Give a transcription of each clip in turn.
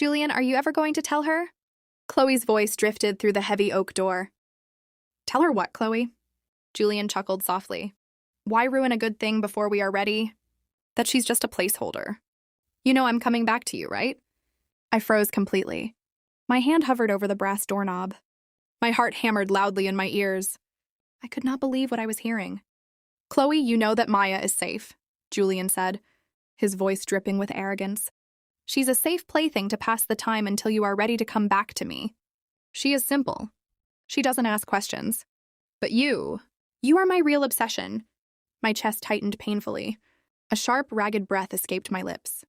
Julian, are you ever going to tell her? Chloe's voice drifted through the heavy oak door. Tell her what, Chloe? Julian chuckled softly. Why ruin a good thing before we are ready? That she's just a placeholder. You know I'm coming back to you, right? I froze completely. My hand hovered over the brass doorknob. My heart hammered loudly in my ears. I could not believe what I was hearing. Chloe, you know that Maya is safe, Julian said, his voice dripping with arrogance. She's a safe plaything to pass the time until you are ready to come back to me. She is simple. She doesn't ask questions. But you are my real obsession. My chest tightened painfully. A sharp, ragged breath escaped my lips.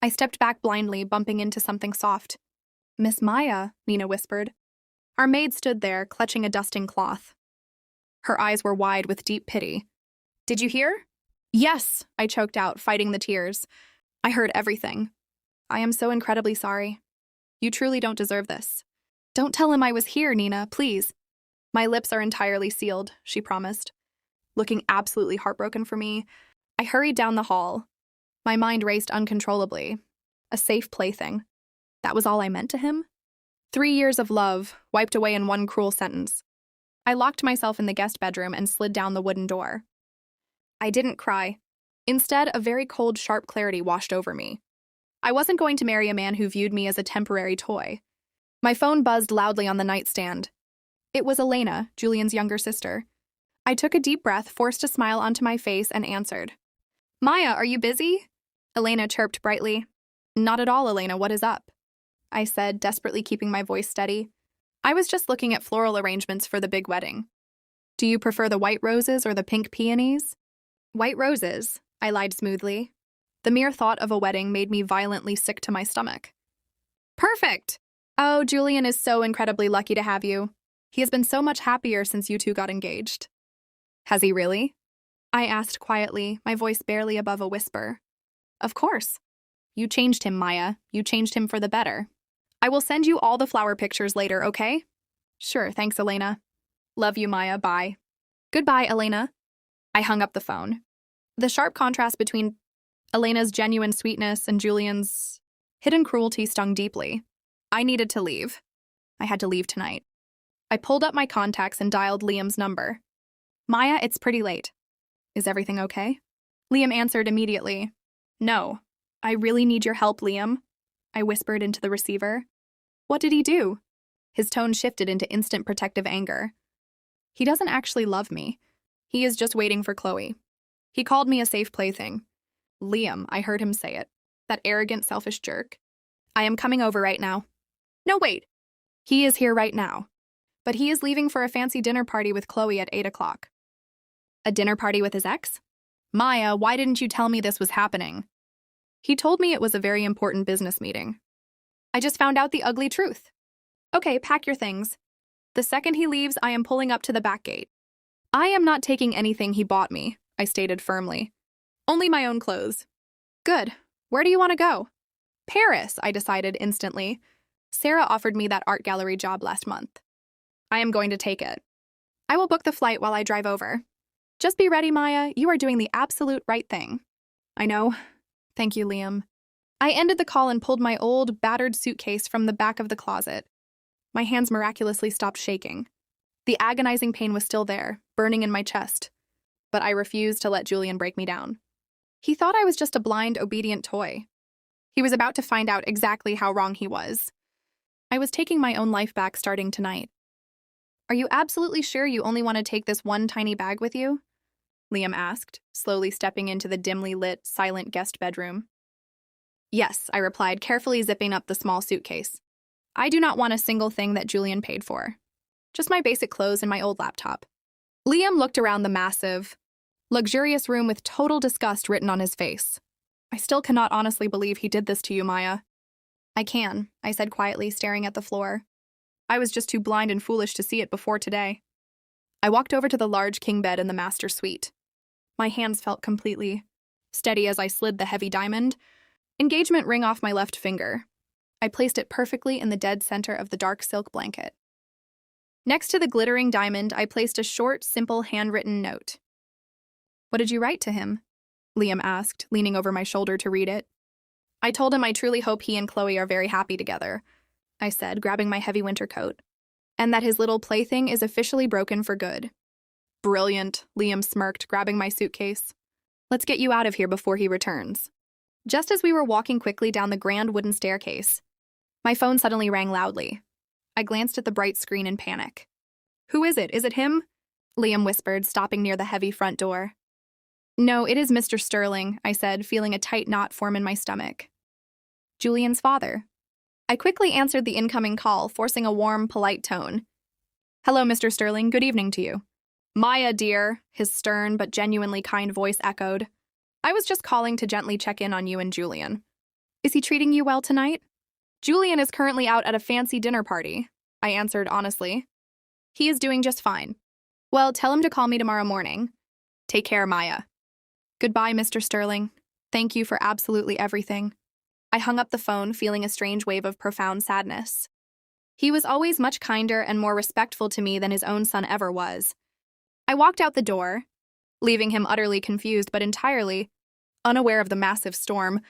I stepped back blindly, bumping into something soft. Miss Maya, Nina whispered. Our maid stood there, clutching a dusting cloth. Her eyes were wide with deep pity. Did you hear? Yes, I choked out, fighting the tears. I heard everything. I am so incredibly sorry. You truly don't deserve this. Don't tell him I was here, Nina, please. My lips are entirely sealed, she promised. Looking absolutely heartbroken for me, I hurried down the hall. My mind raced uncontrollably. A safe plaything. That was all I meant to him? 3 years of love, wiped away in one cruel sentence. I locked myself in the guest bedroom and slid down the wooden door. I didn't cry. Instead, a very cold, sharp clarity washed over me. I wasn't going to marry a man who viewed me as a temporary toy. My phone buzzed loudly on the nightstand. It was Elena, Julian's younger sister. I took a deep breath, forced a smile onto my face, and answered. Maya, are you busy? Elena chirped brightly. Not at all, Elena, what is up? I said, desperately keeping my voice steady. I was just looking at floral arrangements for the big wedding. Do you prefer the white roses or the pink peonies? White roses, I lied smoothly. The mere thought of a wedding made me violently sick to my stomach. Perfect! Oh, Julian is so incredibly lucky to have you. He has been so much happier since you two got engaged. Has he really? I asked quietly, my voice barely above a whisper. Of course. You changed him, Maya. You changed him for the better. I will send you all the flower pictures later, okay? Sure, thanks, Elena. Love you, Maya. Bye. Goodbye, Elena. I hung up the phone. The sharp contrast between Elena's genuine sweetness and Julian's hidden cruelty stung deeply. I needed to leave. I had to leave tonight. I pulled up my contacts and dialed Liam's number. Maya, it's pretty late. Is everything okay? Liam answered immediately. No. I really need your help, Liam. I whispered into the receiver. What did he do? His tone shifted into instant protective anger. He doesn't actually love me. He is just waiting for Chloe. He called me a safe plaything. Liam, I heard him say it. That arrogant, selfish jerk. I am coming over right now. No, wait. He is here right now. But he is leaving for a fancy dinner party with Chloe at 8 o'clock. A dinner party with his ex? Maya, why didn't you tell me this was happening? He told me it was a very important business meeting. I just found out the ugly truth. Okay, pack your things. The second he leaves, I am pulling up to the back gate. I am not taking anything he bought me, I stated firmly. Only my own clothes. Good. Where do you want to go? Paris, I decided instantly. Sarah offered me that art gallery job last month. I am going to take it. I will book the flight while I drive over. Just be ready, Maya. You are doing the absolute right thing. I know. Thank you, Liam. I ended the call and pulled my old, battered suitcase from the back of the closet. My hands miraculously stopped shaking. The agonizing pain was still there, burning in my chest. But I refused to let Julian break me down. He thought I was just a blind, obedient toy. He was about to find out exactly how wrong he was. I was taking my own life back starting tonight. Are you absolutely sure you only want to take this one tiny bag with you? Liam asked, slowly stepping into the dimly lit, silent guest bedroom. Yes, I replied, carefully zipping up the small suitcase. I do not want a single thing that Julian paid for. Just my basic clothes and my old laptop. Liam looked around the massive, luxurious room with total disgust written on his face. I still cannot honestly believe he did this to you, Maya. I can, I said quietly, staring at the floor. I was just too blind and foolish to see it before today. I walked over to the large king bed in the master suite. My hands felt completely steady as I slid the heavy diamond engagement ring off my left finger. I placed it perfectly in the dead center of the dark silk blanket. Next to the glittering diamond, I placed a short, simple, handwritten note. What did you write to him? Liam asked, leaning over my shoulder to read it. I told him I truly hope he and Chloe are very happy together, I said, grabbing my heavy winter coat, and that his little plaything is officially broken for good. Brilliant, Liam smirked, grabbing my suitcase. Let's get you out of here before he returns. Just as we were walking quickly down the grand wooden staircase, my phone suddenly rang loudly. I glanced at the bright screen in panic. Who is it? Is it him? Liam whispered, stopping near the heavy front door. No, it is Mr. Sterling, I said, feeling a tight knot form in my stomach. Julian's father. I quickly answered the incoming call, forcing a warm, polite tone. Hello, Mr. Sterling. Good evening to you. Maya, dear, his stern but genuinely kind voice echoed. I was just calling to gently check in on you and Julian. Is he treating you well tonight? Julian is currently out at a fancy dinner party, I answered honestly. He is doing just fine. Well, tell him to call me tomorrow morning. Take care, Maya. Goodbye, Mr. Sterling. Thank you for absolutely everything. I hung up the phone, feeling a strange wave of profound sadness. He was always much kinder and more respectful to me than his own son ever was. I walked out the door, leaving him utterly confused but entirely unaware of the massive storm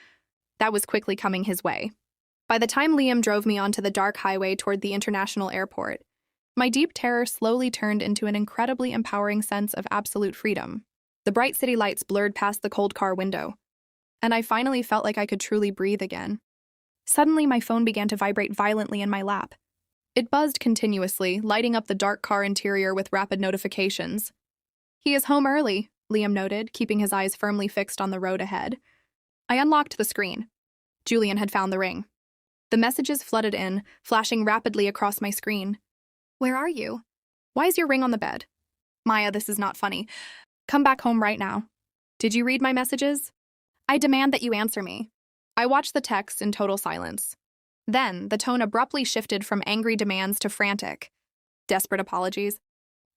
that was quickly coming his way. By the time Liam drove me onto the dark highway toward the international airport, my deep terror slowly turned into an incredibly empowering sense of absolute freedom. The bright city lights blurred past the cold car window, and I finally felt like I could truly breathe again. Suddenly, my phone began to vibrate violently in my lap. It buzzed continuously, lighting up the dark car interior with rapid notifications. He is home early, Liam noted, keeping his eyes firmly fixed on the road ahead. I unlocked the screen. Julian had found the ring. The messages flooded in, flashing rapidly across my screen. Where are you? Why is your ring on the bed? Maya, this is not funny. Come back home right now. Did you read my messages? I demand that you answer me. I watched the text in total silence. Then, the tone abruptly shifted from angry demands to frantic, desperate apologies.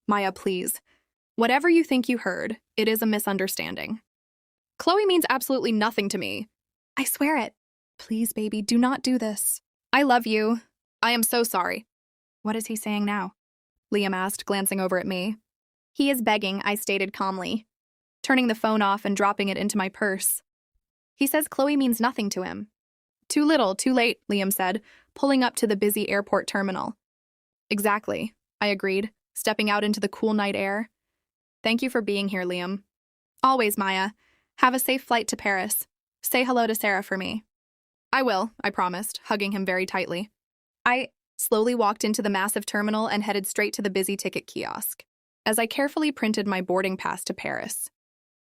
Maya, please. Whatever you think you heard, it is a misunderstanding. Chloe means absolutely nothing to me. I swear it. Please, baby, do not do this. I love you. I am so sorry. What is he saying now? Liam asked, glancing over at me. He is begging, I stated calmly, turning the phone off and dropping it into my purse. He says Chloe means nothing to him. Too little, too late, Liam said, pulling up to the busy airport terminal. Exactly, I agreed, stepping out into the cool night air. Thank you for being here, Liam. Always, Maya. Have a safe flight to Paris. Say hello to Sarah for me. I will, I promised, hugging him very tightly. I slowly walked into the massive terminal and headed straight to the busy ticket kiosk, as I carefully printed my boarding pass to Paris.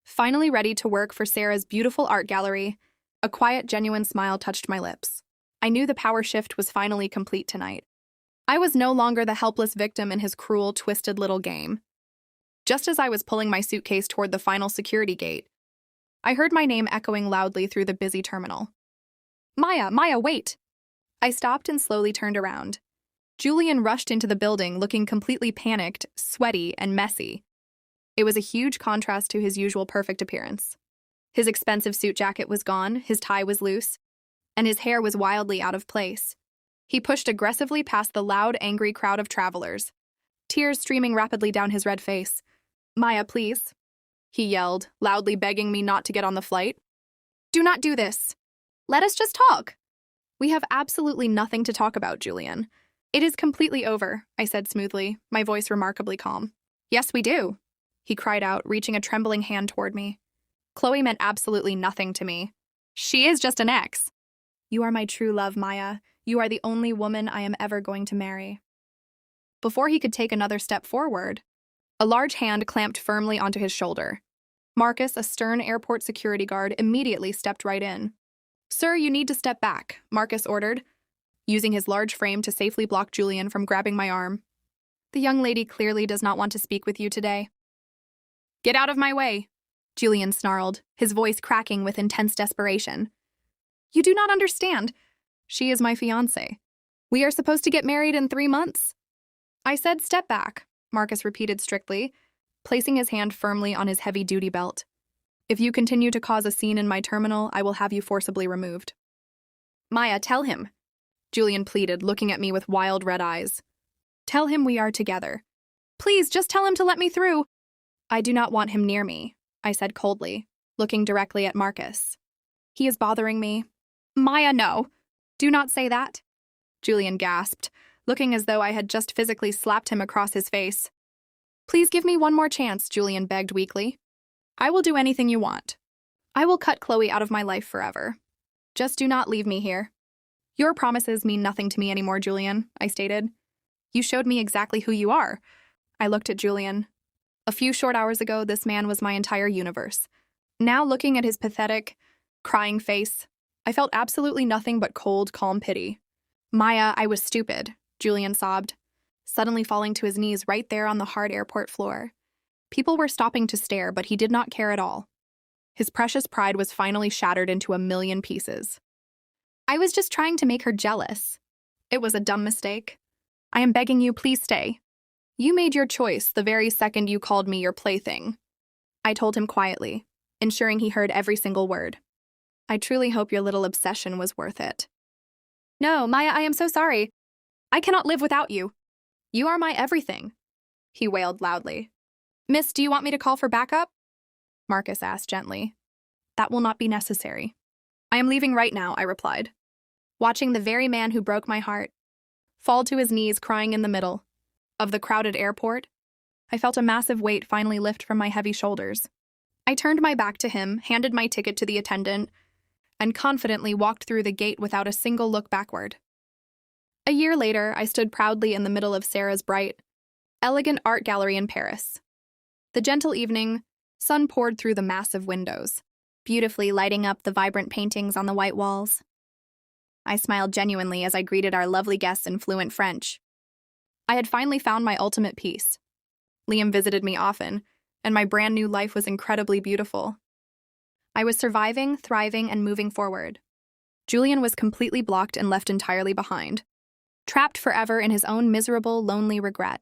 Finally ready to work for Sarah's beautiful art gallery, a quiet, genuine smile touched my lips. I knew the power shift was finally complete tonight. I was no longer the helpless victim in his cruel, twisted little game. Just as I was pulling my suitcase toward the final security gate, I heard my name echoing loudly through the busy terminal. Maya, wait! I stopped and slowly turned around. Julian rushed into the building looking completely panicked, sweaty, and messy. It was a huge contrast to his usual perfect appearance. His expensive suit jacket was gone, his tie was loose, and his hair was wildly out of place. He pushed aggressively past the loud, angry crowd of travelers, tears streaming rapidly down his red face. Maya, please, he yelled, loudly begging me not to get on the flight. Do not do this. Let us just talk. We have absolutely nothing to talk about, Julian. It is completely over, I said smoothly, my voice remarkably calm. Yes, we do, he cried out, reaching a trembling hand toward me. Chloe meant absolutely nothing to me. She is just an ex. You are my true love, Maya. You are the only woman I am ever going to marry. Before he could take another step forward, a large hand clamped firmly onto his shoulder. Marcus, a stern airport security guard, immediately stepped right in. Sir, you need to step back, Marcus ordered, using his large frame to safely block Julian from grabbing my arm. The young lady clearly does not want to speak with you today. Get out of my way, Julian snarled, his voice cracking with intense desperation. You do not understand. She is my fiance. We are supposed to get married in 3 months. I said step back, Marcus repeated strictly, placing his hand firmly on his heavy-duty belt. If you continue to cause a scene in my terminal, I will have you forcibly removed. Maya, tell him, Julian pleaded, looking at me with wild red eyes. Tell him we are together. Please, just tell him to let me through. I do not want him near me, I said coldly, looking directly at Marcus. He is bothering me. Maya, no. Do not say that. Julian gasped, looking as though I had just physically slapped him across his face. Please give me one more chance, Julian begged weakly. I will do anything you want. I will cut Chloe out of my life forever. Just do not leave me here. Your promises mean nothing to me anymore, Julian, I stated. You showed me exactly who you are. I looked at Julian. A few short hours ago, this man was my entire universe. Now, looking at his pathetic, crying face, I felt absolutely nothing but cold, calm pity. Maya, I was stupid, Julian sobbed, suddenly falling to his knees right there on the hard airport floor. People were stopping to stare, but he did not care at all. His precious pride was finally shattered into a million pieces. I was just trying to make her jealous. It was a dumb mistake. I am begging you, please stay. You made your choice the very second you called me your plaything. I told him quietly, ensuring he heard every single word. I truly hope your little obsession was worth it. No, Maya, I am so sorry. I cannot live without you. You are my everything, he wailed loudly. Miss, do you want me to call for backup? Marcus asked gently. That will not be necessary. I am leaving right now, I replied, watching the very man who broke my heart fall to his knees crying in the middle of the crowded airport. I felt a massive weight finally lift from my heavy shoulders. I turned my back to him, handed my ticket to the attendant, and confidently walked through the gate without a single look backward. A year later, I stood proudly in the middle of Sarah's bright, elegant art gallery in Paris. The gentle evening sun poured through the massive windows, beautifully lighting up the vibrant paintings on the white walls. I smiled genuinely as I greeted our lovely guests in fluent French. I had finally found my ultimate peace. Liam visited me often, and my brand new life was incredibly beautiful. I was surviving, thriving, and moving forward. Julian was completely blocked and left entirely behind, trapped forever in his own miserable, lonely regret.